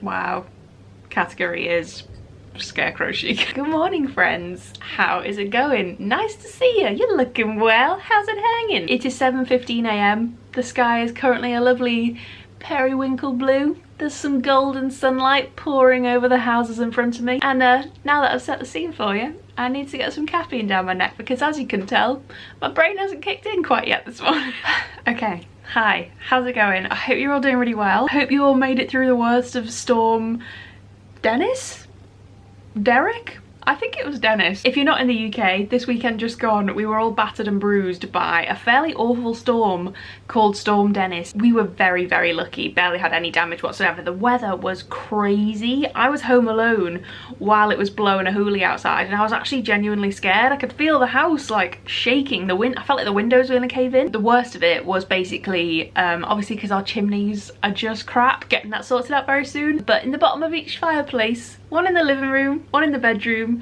Wow. Category is scarecrow chic. Good morning, friends. How is it going? Nice to see you. You're looking well. How's it hanging? It is 7:15 AM. The sky is currently a lovely periwinkle blue. There's some golden sunlight pouring over the houses in front of me. And now that I've set the scene for you, I need to get some caffeine down my neck because, as you can tell, my brain hasn't kicked in quite yet this morning. Okay, hi. How's it going? I hope you're all doing really well. I hope you all made it through the worst of Storm Derek? I think it was Dennis. If you're not in the UK, this weekend just gone, we were all battered and bruised by a fairly awful storm called Storm Dennis. We were very, very lucky, barely had any damage whatsoever. The weather was crazy. I was home alone while it was blowing a hoolie outside, and I was actually genuinely scared. I could feel the house like shaking. I felt like the windows were gonna cave in. The worst of it was basically, obviously because our chimneys are just crap, getting that sorted out very soon. But in the bottom of each fireplace, one in the living room, one in the bedroom,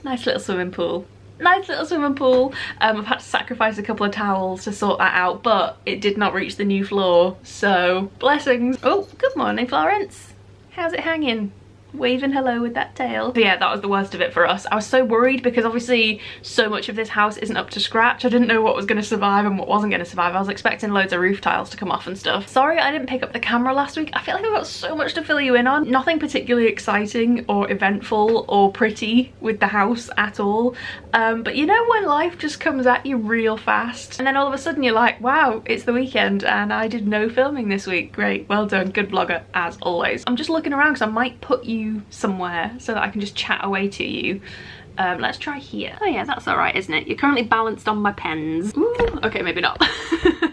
nice little swimming pool. Nice little swimming pool. I've had to sacrifice a couple of towels to sort that out, but it did not reach the new floor, so blessings. Oh, good morning, Florence. How's it hanging? Waving hello with that tail. But yeah, that was the worst of it for us. I was so worried because obviously so much of this house isn't up to scratch. I didn't know what was going to survive and what wasn't going to survive. I was expecting loads of roof tiles to come off and stuff. Sorry I didn't pick up the camera last week. I feel like I've got so much to fill you in on. Nothing particularly exciting or eventful or pretty with the house at all. But you know when life just comes at you real fast and then all of a sudden you're like, wow, it's the weekend and I did no filming this week. Great, well done, good vlogger as always. I'm just looking around because I might put you somewhere so that I can just chat away to you. Let's try here. Oh yeah, that's all right, isn't it? You're currently balanced on my pens. Ooh, okay, maybe not.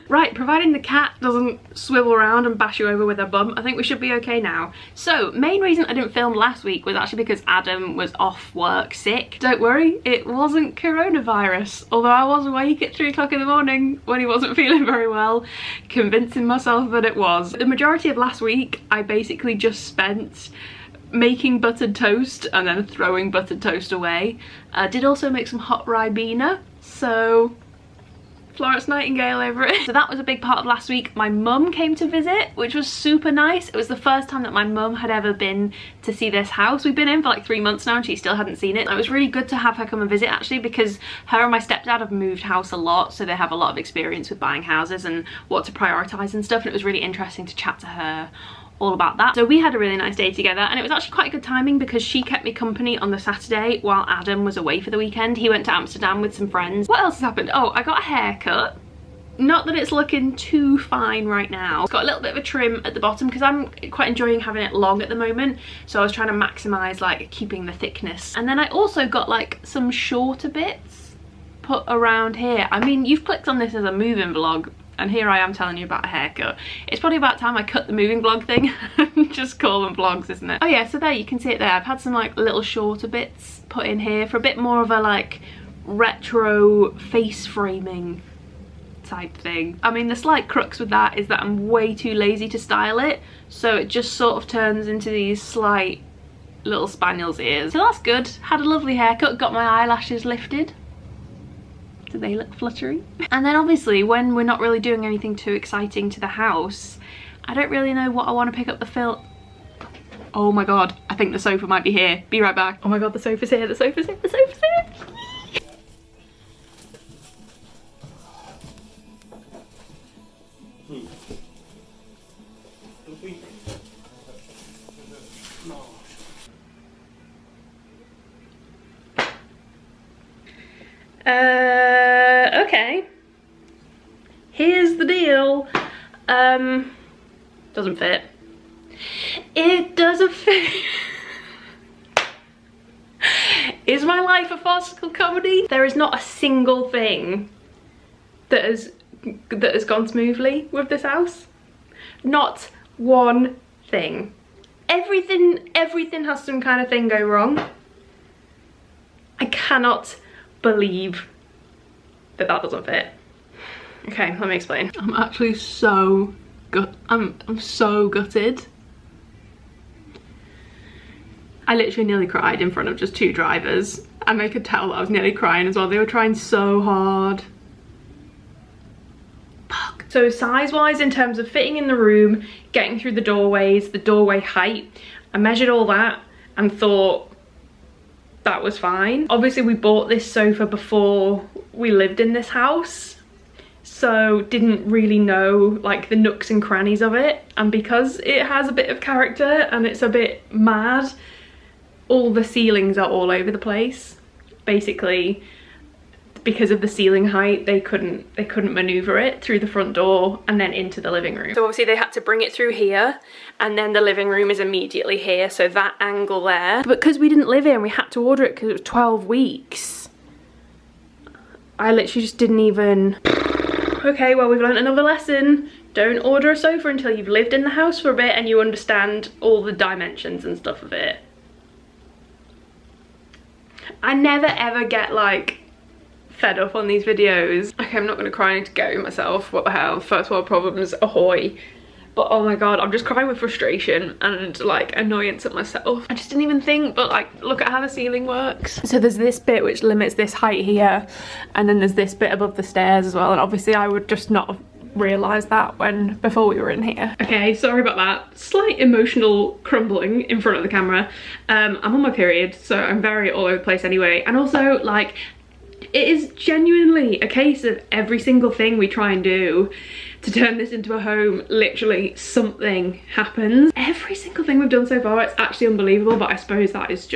Right, providing the cat doesn't swivel around and bash you over with her bum, I think we should be okay now. So, main reason I didn't film last week was actually because Adam was off work sick. Don't worry, it wasn't coronavirus, although I was awake at 3 o'clock in the morning when he wasn't feeling very well, convincing myself that it was. The majority of last week, I basically just spent making buttered toast and then throwing buttered toast away. I did also make some hot ribena, so Florence Nightingale over it. So that was a big part of last week. My mum came to visit, which was super nice. It was the first time that my mum had ever been to see this house. We've been in for like 3 months now and she still hadn't seen it. It was really good to have her come and visit actually, because her and my stepdad have moved house a lot, so they have a lot of experience with buying houses and what to prioritise and stuff, and it was really interesting to chat to her all about that. So we had a really nice day together and it was actually quite good timing because she kept me company on the Saturday while Adam was away for the weekend. He went to Amsterdam with some friends. What else has happened? Oh, I got a haircut. Not that it's looking too fine right now. It's got a little bit of a trim at the bottom because I'm quite enjoying having it long at the moment, so I was trying to maximise like keeping the thickness. And then I also got like some shorter bits put around here. I mean, you've clicked on this as a moving vlog and here I am telling you about a haircut. It's probably about time I cut the moving vlog thing and just call them vlogs, isn't it? Oh yeah, so there, you can see it there. I've had some like little shorter bits put in here for a bit more of a like retro face framing type thing. I mean, the slight crux with that is that I'm way too lazy to style it, so it just sort of turns into these slight little spaniel's ears. So that's good. Had a lovely haircut, got my eyelashes lifted. Do they look fluttery? And then obviously when we're not really doing anything too exciting to the house, I don't really know what I want to pick up the film. Oh my god, I think the sofa might be here. Be right back. Oh my god, the sofa's here, the sofa's here, the sofa's here. Okay. Here's the deal. Doesn't fit. It doesn't fit. Is my life a farcical comedy? There is not a single thing that has gone smoothly with this house. Not one thing. Everything has some kind of thing go wrong. I cannot believe that doesn't fit. Okay, let me explain. I'm actually so I'm so gutted. I literally nearly cried in front of just 2 drivers and they could tell that I was nearly crying as well. They were trying so hard. Fuck. So size wise, in terms of fitting in the room, getting through the doorways, the doorway height, I measured all that and thought that was fine. Obviously we bought this sofa before we lived in this house, so didn't really know like the nooks and crannies of it, and because it has a bit of character and it's a bit mad, all the ceilings are all over the place. Basically, because of the ceiling height, they couldn't maneuver it through the front door and then into the living room. So obviously they had to bring it through here, and then the living room is immediately here, so that angle there. But because we didn't live here and we had to order it because it was 12 weeks, I literally just didn't even... Okay, well, we've learned another lesson. Don't order a sofa until you've lived in the house for a bit and you understand all the dimensions and stuff of it. I never ever get like fed up on these videos. Okay, I'm not gonna cry, I need to go myself. What the hell, first world problems, ahoy. But oh my god, I'm just crying with frustration and like annoyance at myself. I just didn't even think, but like, look at how the ceiling works. So there's this bit which limits this height here, and then there's this bit above the stairs as well, and obviously I would just not have realised that before we were in here. Okay, sorry about that. Slight emotional crumbling in front of the camera. I'm on my period, so I'm very all over the place anyway, and also like, it is genuinely a case of every single thing we try and do to turn this into a home, literally something happens. Every single thing we've done so far, it's actually unbelievable, but I suppose that is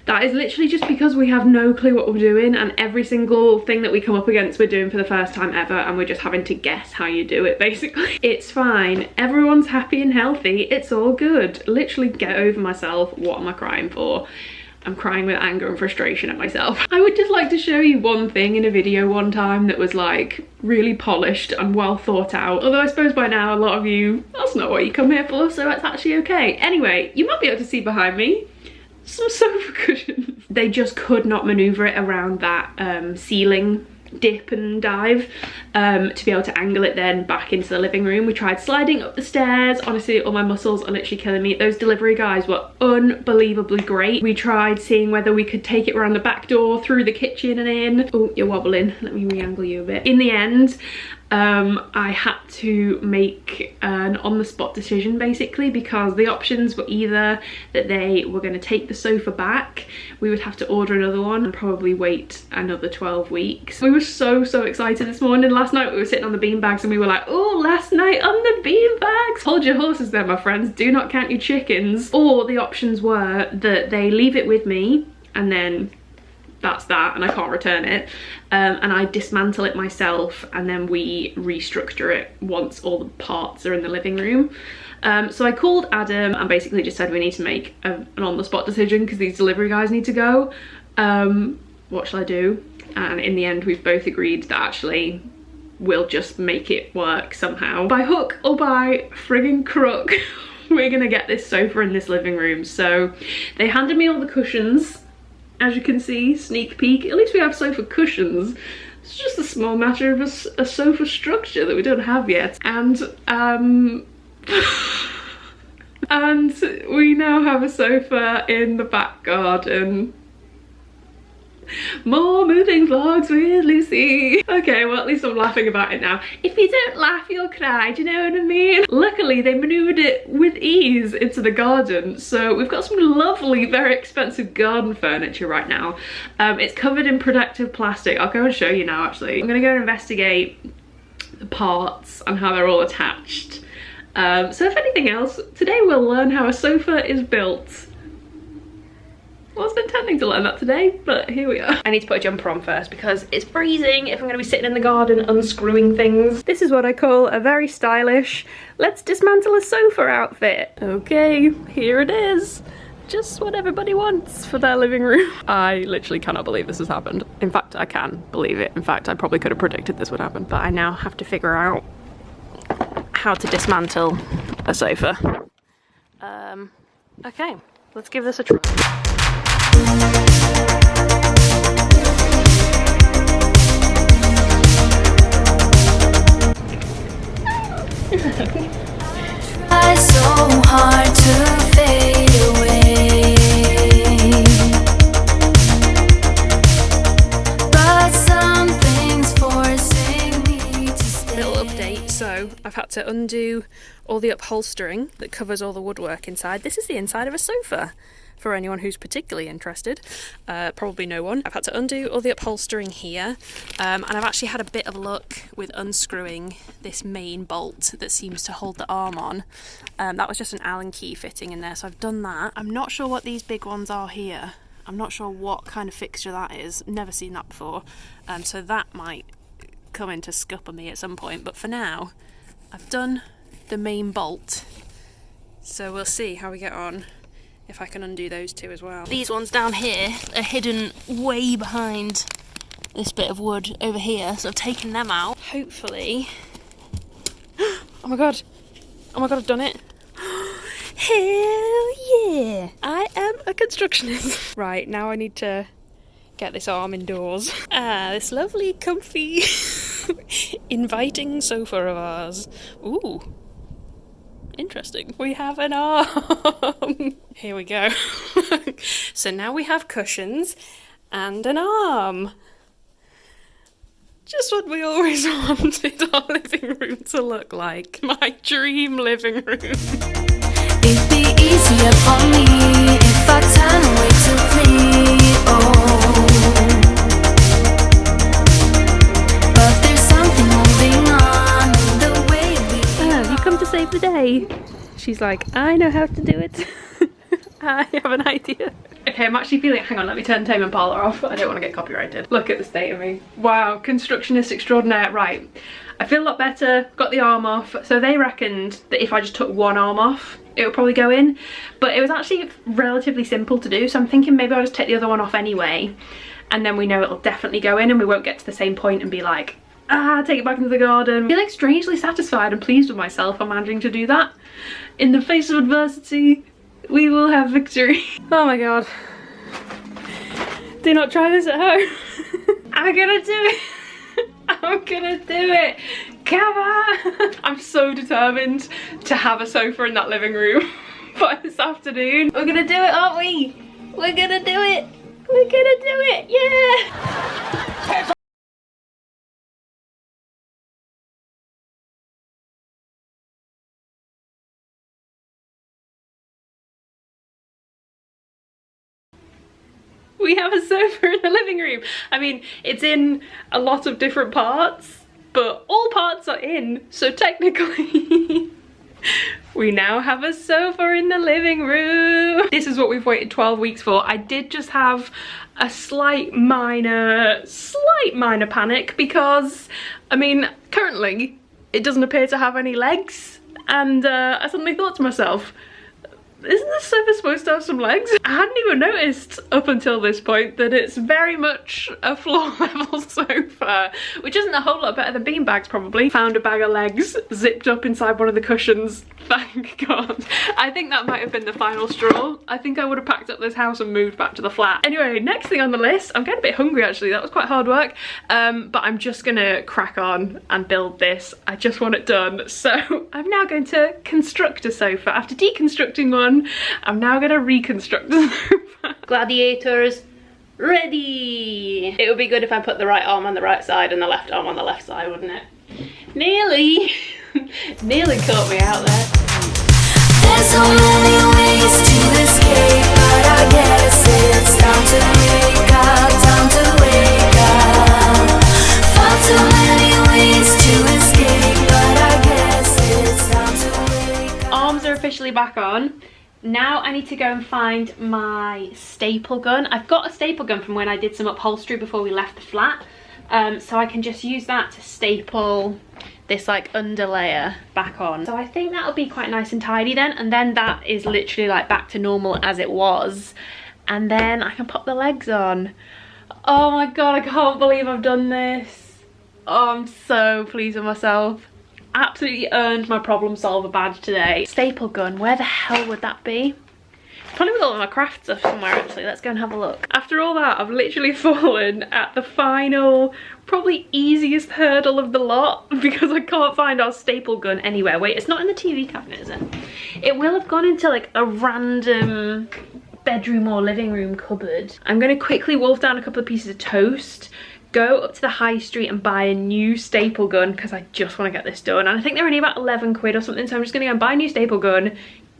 literally just because we have no clue what we're doing, and every single thing that we come up against we're doing for the first time ever, and we're just having to guess how you do it, basically. It's fine, everyone's happy and healthy, it's all good. Literally get over myself. What am I crying for? I'm crying with anger and frustration at myself. I would just like to show you one thing in a video one time that was like really polished and well thought out. Although I suppose by now a lot of you, that's not what you come here for, so that's actually okay. Anyway, you might be able to see behind me some sofa cushions. They just could not maneuver it around that ceiling dip and dive to be able to angle it then back into the living room. We tried sliding up the stairs. Honestly, all my muscles are literally killing me. Those delivery guys were unbelievably great. We tried seeing whether we could take it around the back door, through the kitchen and in. Oh, you're wobbling. Let me re-angle you a bit. In the end, I had to make an on-the-spot decision basically, because the options were either that they were going to take the sofa back, we would have to order another one and probably wait another 12 weeks. We were so excited this morning. Last night we were sitting on the beanbags and we were like, oh, last night on the beanbags. Hold your horses there, my friends, do not count your chickens. Or the options were that they leave it with me and then that's that and I can't return it, and I dismantle it myself and then we restructure it once all the parts are in the living room. So I called Adam and basically just said we need to make an on-the-spot decision because these delivery guys need to go. What shall I do? And in the end we've both agreed that actually we'll just make it work somehow. By hook or by friggin' crook, we're gonna get this sofa in this living room. So they handed me all the cushions. As you can see, sneak peek, at least we have sofa cushions. It's just a small matter of a sofa structure that we don't have yet. And and we now have a sofa in the back garden. More moving vlogs with Lucy. Okay, well at least I'm laughing about it now. If you don't laugh, you'll cry, do you know what I mean? Luckily they manoeuvred it with ease into the garden, so we've got some lovely, very expensive garden furniture right now. It's covered in protective plastic. I'll go and show you now actually. I'm gonna go and investigate the parts and how they're all attached. So if anything else, today we'll learn how a sofa is built. I wasn't intending to learn that today, but here we are. I need to put a jumper on first because it's freezing if I'm going to be sitting in the garden unscrewing things. This is what I call a very stylish, let's dismantle a sofa outfit. Okay, here it is. Just what everybody wants for their living room. I literally cannot believe this has happened. In fact, I can believe it. In fact, I probably could have predicted this would happen. But I now have to figure out how to dismantle a sofa. Okay, let's give this a try. Try so hard to fade away, but something's forcing me to stay. Little update, so I've had to undo all the upholstering that covers all the woodwork inside. This is the inside of a sofa, for anyone who's particularly interested. Probably no one. I've had to undo all the upholstering here, and I've actually had a bit of luck with unscrewing this main bolt that seems to hold the arm on. That was just an Allen key fitting in there, so I've done that. I'm not sure what these big ones are here. I'm not sure what kind of fixture that is. Never seen that before. So that might come into scupper me at some point, but for now, I've done the main bolt. So we'll see how we get on if I can undo those two as well. These ones down here are hidden way behind this bit of wood over here, so I've taken them out. Hopefully... Oh my god, I've done it. Hell yeah! I am a constructionist. Right, now I need to get this arm indoors. This lovely, comfy, inviting sofa of ours. Ooh. Interesting. We have an arm. Here we go. So now we have cushions and an arm. Just what we always wanted our living room to look like. My dream living room. It'd be easier for me if I turn away to flee. Oh, but there's something moving on the way we Have you come to save the day? She's like, I know how to do it. I have an idea. Okay, I'm actually feeling, hang on, let me turn Tame Impala off. I don't want to get copyrighted. Look at the state of me. Wow, constructionist extraordinaire. Right, I feel a lot better, got the arm off. So they reckoned that if I just took one arm off, it would probably go in. But it was actually relatively simple to do. So I'm thinking maybe I'll just take the other one off anyway. And then we know it'll definitely go in and we won't get to the same point and be like, take it back into the garden. I feel like strangely satisfied and pleased with myself for managing to do that. In the face of adversity, we will have victory. Oh my god. Do not try this at home. I'm gonna do it. I'm gonna do it. Come on. I'm so determined to have a sofa in that living room by this afternoon. We're gonna do it, aren't we? We're gonna do it. We're gonna do it. Yeah. We have a sofa in the living room. I mean, it's in a lot of different parts, but all parts are in, so technically we now have a sofa in the living room. This is what we've waited 12 weeks for. I did just have a slight minor panic because, I mean, currently it doesn't appear to have any legs, and I suddenly thought to myself, isn't this sofa supposed to have some legs? I hadn't even noticed up until this point that it's very much a floor level sofa, which isn't a whole lot better than beanbags probably. Found a bag of legs zipped up inside one of the cushions, thank god. I think that might have been the final straw. I think I would have packed up this house and moved back to the flat. Anyway, next thing on the list, I'm getting a bit hungry actually, that was quite hard work, but I'm just gonna crack on and build this. I just want it done. So I'm now going to construct a sofa. After deconstructing one, I'm now gonna reconstruct the sofa. Gladiators, ready! It would be good if I put the right arm on the right side and the left arm on the left side, wouldn't it? Nearly! Nearly caught me out there. There's so many ways to escape, but I guess it's time to wake up, time to wake up. Far too many ways to escape, but I guess it's time to wake up. Arms are officially back on. Now I need to go and find my staple gun. I've got a staple gun from when I did some upholstery before we left the flat. So I can just use that to staple this like underlayer back on. So I think that'll be quite nice and tidy then. And then that is literally like back to normal as it was. And then I can pop the legs on. Oh my god, I can't believe I've done this. Oh, I'm so pleased with myself. Absolutely earned my problem solver badge today. Staple gun, where the hell would that be? Probably with all of my craft stuff somewhere actually. Let's go and have a look. After all that, I've literally fallen at the final, probably easiest hurdle of the lot because I can't find our staple gun anywhere. Wait, it's not in the TV cabinet, is it? It will have gone into like a random bedroom or living room cupboard. I'm gonna quickly wolf down a couple of pieces of toast, go up to the high street and buy a new staple gun because I just want to get this done. And I think they're only about 11 quid or something, so I'm just going to go and buy a new staple gun,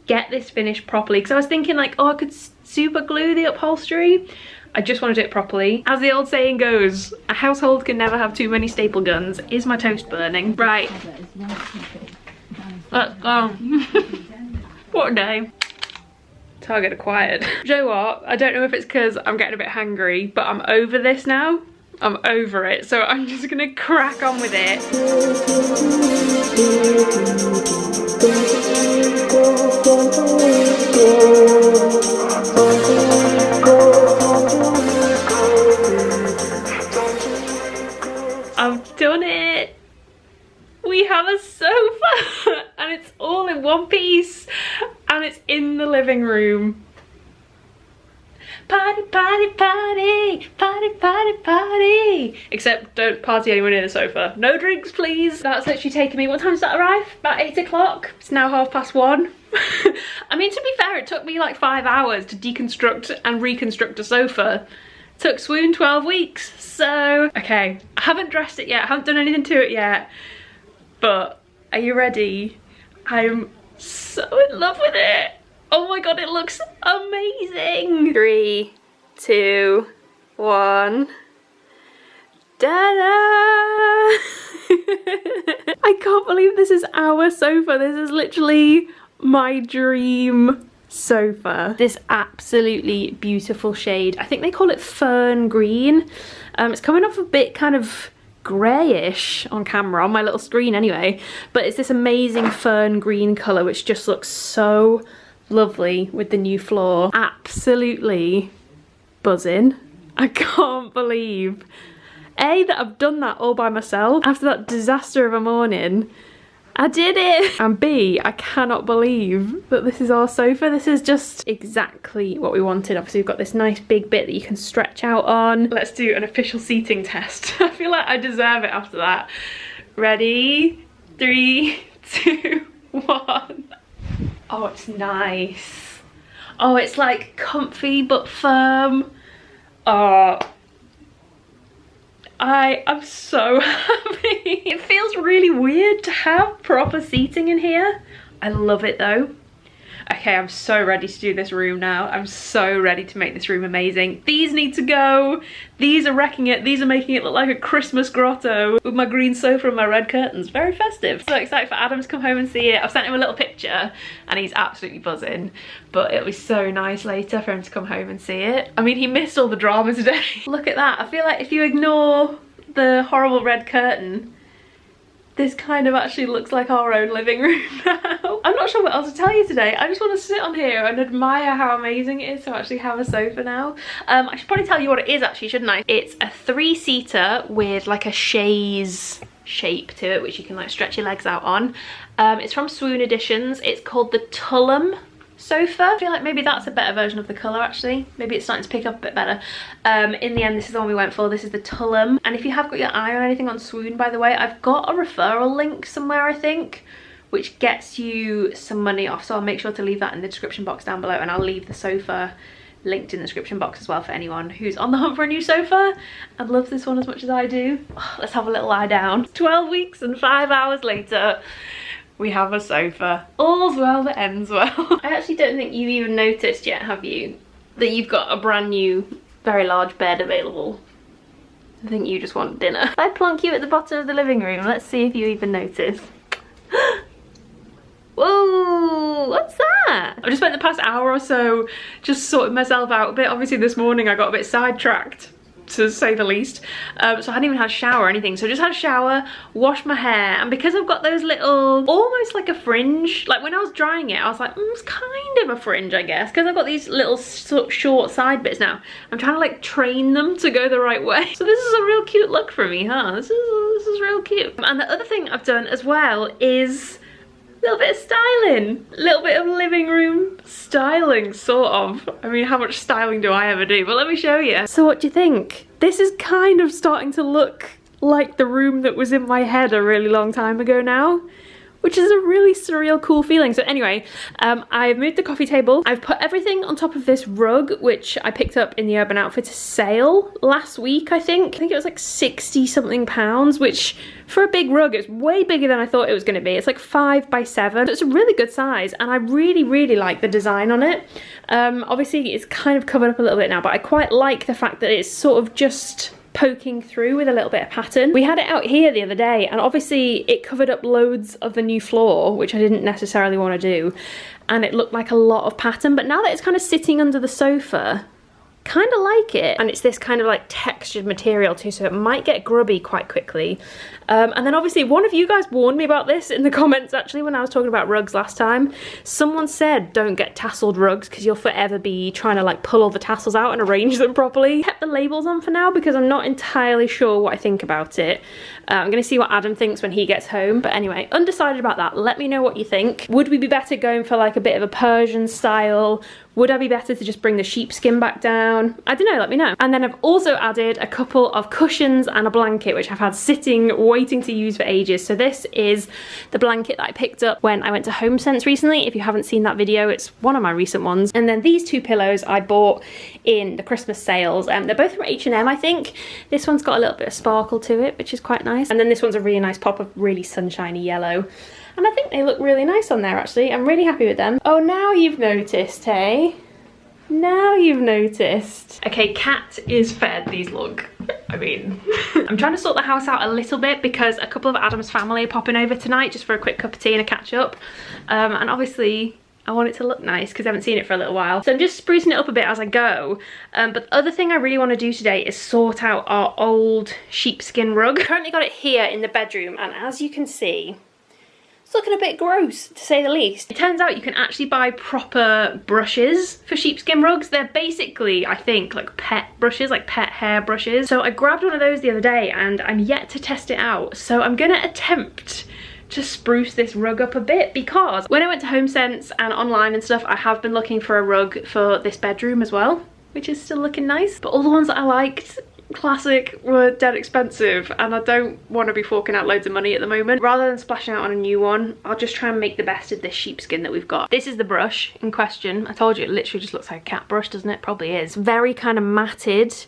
get this finished properly. Because I was thinking like, oh, I could super glue the upholstery. I just want to do it properly. As the old saying goes, a household can never have too many staple guns. Is my toast burning? Right. Let's go. What a day. Target acquired. Do you know what? I don't know if it's because I'm getting a bit hangry, but I'm over this now. I'm over it. So I'm just gonna crack on with it. I've done it. We have a sofa and it's all in one piece and it's in the living room. Party, party, party, party, party, party. Except don't party anywhere near the sofa. No drinks, please. That's literally taken me, what time does that arrive? About 8 o'clock. It's now 1:30. I mean, to be fair, it took me like 5 hours to deconstruct and reconstruct a sofa. It took Swoon 12 weeks. So, okay, I haven't dressed it yet. I haven't done anything to it yet. But are you ready? I'm so in love with it. Oh my god, it looks amazing. 3, 2, 1. Ta-da! I can't believe this is our sofa. This is literally my dream sofa. This absolutely beautiful shade. I think they call it fern green. It's coming off a bit kind of greyish on camera, on my little screen anyway, but it's this amazing fern green colour which just looks so lovely with the new floor. Absolutely buzzing. I can't believe A, that I've done that all by myself after that disaster of a morning. I did it! And B, I cannot believe that this is our sofa. This is just exactly what we wanted. Obviously we've got this nice big bit that you can stretch out on. Let's do an official seating test. I feel like I deserve it after that. Ready? 3, 2, 1. Oh, it's nice. Oh, it's like comfy but firm. Oh, I am so happy. It feels really weird to have proper seating in here. I love it though. Okay, I'm so ready to do this room now. I'm so ready to make this room amazing. These need to go. These are wrecking it. These are making it look like a Christmas grotto with my green sofa and my red curtains. Very festive. So excited for Adam to come home and see it. I've sent him a little picture and he's absolutely buzzing. But it'll be so nice later for him to come home and see it. I mean, he missed all the drama today. Look at that. I feel like if you ignore the horrible red curtain, this kind of actually looks like our own living room now. I'm not sure what else to tell you today. I just want to sit on here and admire how amazing it is to actually have a sofa now. I should probably tell you what it is actually, shouldn't I? It's a 3-seater with like a chaise shape to it, which you can like stretch your legs out on. It's from Swoon Editions. It's called the Tullum sofa. I feel like maybe that's a better version of the colour actually. Maybe it's starting to pick up a bit better. In the end, this is the one we went for. This is the Tullum. And if you have got your eye on anything on Swoon, by the way, I've got a referral link somewhere, I think, which gets you some money off. So I'll make sure to leave that in the description box down below, and I'll leave the sofa linked in the description box as well for anyone who's on the hunt for a new sofa and loves this one as much as I do. Oh, let's have a little lie down. 12 weeks and 5 hours later, we have a sofa. All's well that ends well. I actually don't think you've even noticed yet, have you, that you've got a brand new, very large bed available. I think you just want dinner. If I plonk you at the bottom of the living room, let's see if you even notice. Whoa, what's that? I've just spent the past hour or so just sorting myself out a bit. Obviously this morning I got a bit sidetracked, to say the least. So I hadn't even had a shower or anything. So I just had a shower, washed my hair, and because I've got those little, almost like a fringe, like when I was drying it, I was like, it's kind of a fringe, I guess, because I've got these little short side bits now. I'm trying to like train them to go the right way. So this is a real cute look for me, huh? This is real cute. And the other thing I've done as well is a little bit of styling, a little bit of living room styling, sort of. I mean, how much styling do I ever do? But let me show you. So what do you think? This is kind of starting to look like the room that was in my head a really long time ago now, which is a really surreal, cool feeling. So anyway, I've moved the coffee table. I've put everything on top of this rug, which I picked up in the Urban Outfitters sale last week, I think. I think it was like 60 something pounds, which for a big rug, it's way bigger than I thought it was going to be. It's like 5 by 7. So it's a really good size, and I really, really like the design on it. Obviously, it's kind of covered up a little bit now, but I quite like the fact that it's sort of just poking through with a little bit of pattern. We had it out here the other day, and obviously it covered up loads of the new floor, which I didn't necessarily want to do, and it looked like a lot of pattern. But now that it's kind of sitting under the sofa, kind of like it, and it's this kind of like textured material too, so it might get grubby quite quickly. And then obviously one of you guys warned me about this in the comments, actually, when I was talking about rugs last time. Someone said don't get tasseled rugs because you'll forever be trying to like pull all the tassels out and arrange them properly. I kept the labels on for now because I'm not entirely sure what I think about it. I'm gonna see what Adam thinks when he gets home, but anyway, undecided about that. Let me know what you think. Would we be better going for like a bit of a Persian style? Would I be better to just bring the sheepskin back down? I don't know, let me know. And then I've also added a couple of cushions and a blanket, which I've had sitting, waiting to use for ages. So this is the blanket that I picked up when I went to HomeSense recently. If you haven't seen that video, it's one of my recent ones. And then these two pillows I bought in the Christmas sales. They're both from H&M, I think. This one's got a little bit of sparkle to it, which is quite nice. And then this one's a really nice pop of really sunshiny yellow. And I think they look really nice on there, actually. I'm really happy with them. Oh, now you've noticed, hey? Now you've noticed. Okay, Kat is fed. These look, I mean, I'm trying to sort the house out a little bit because a couple of Adam's family are popping over tonight just for a quick cup of tea and a catch up. And obviously, I want it to look nice because I haven't seen it for a little while. So I'm just sprucing it up a bit as I go. But the other thing I really want to do today is sort out our old sheepskin rug. Currently got it here in the bedroom, and as you can see, it's looking a bit gross, to say the least. It turns out you can actually buy proper brushes for sheepskin rugs. They're basically, I think, like pet brushes, like pet hair brushes. So I grabbed one of those the other day and I'm yet to test it out. So I'm gonna attempt to spruce this rug up a bit, because when I went to HomeSense and online and stuff, I have been looking for a rug for this bedroom as well, which is still looking nice. But all the ones that I liked, classic, were dead expensive, and I don't want to be forking out loads of money at the moment. Rather than splashing out on a new one, I'll just try and make the best of this sheepskin that we've got. This is the brush in question. I told you, it literally just looks like a cat brush, doesn't it? Probably is. Very kind of matted.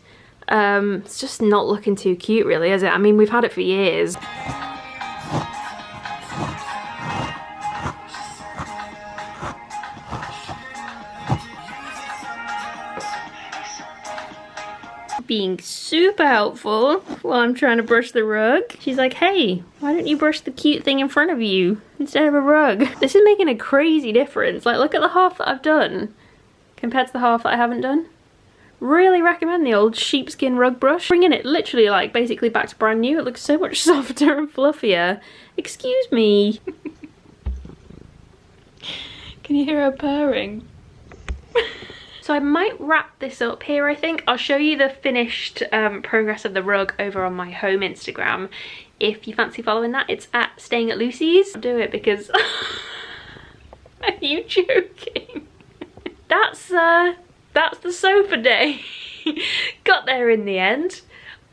It's just not looking too cute, really, is it? I mean, we've had it for years. Being super helpful while I'm trying to brush the rug. She's like, hey, why don't you brush the cute thing in front of you instead of a rug? This is making a crazy difference. Like, look at the half that I've done compared to the half that I haven't done. Really recommend the old sheepskin rug brush. Bringing it literally like basically back to brand new. It looks so much softer and fluffier. Excuse me. Can you hear her purring? So I might wrap this up here, I think. I'll show you the finished progress of the rug over on my home Instagram. If you fancy following that, it's at Staying at Lucy's. I'll do it because... Are you joking? That's the sofa day. Got there in the end.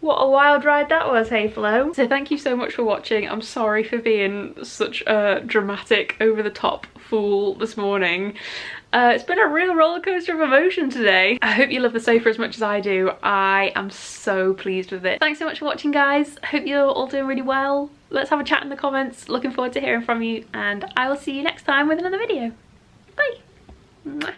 What a wild ride that was, hey Flo. So thank you so much for watching. I'm sorry for being such a dramatic, over-the-top fool this morning. It's been a real roller coaster of emotion today. I hope you love the sofa as much as I do. I am so pleased with it. Thanks so much for watching, guys. I hope you're all doing really well. Let's have a chat in the comments. Looking forward to hearing from you, and I will see you next time with another video. Bye. Mwah.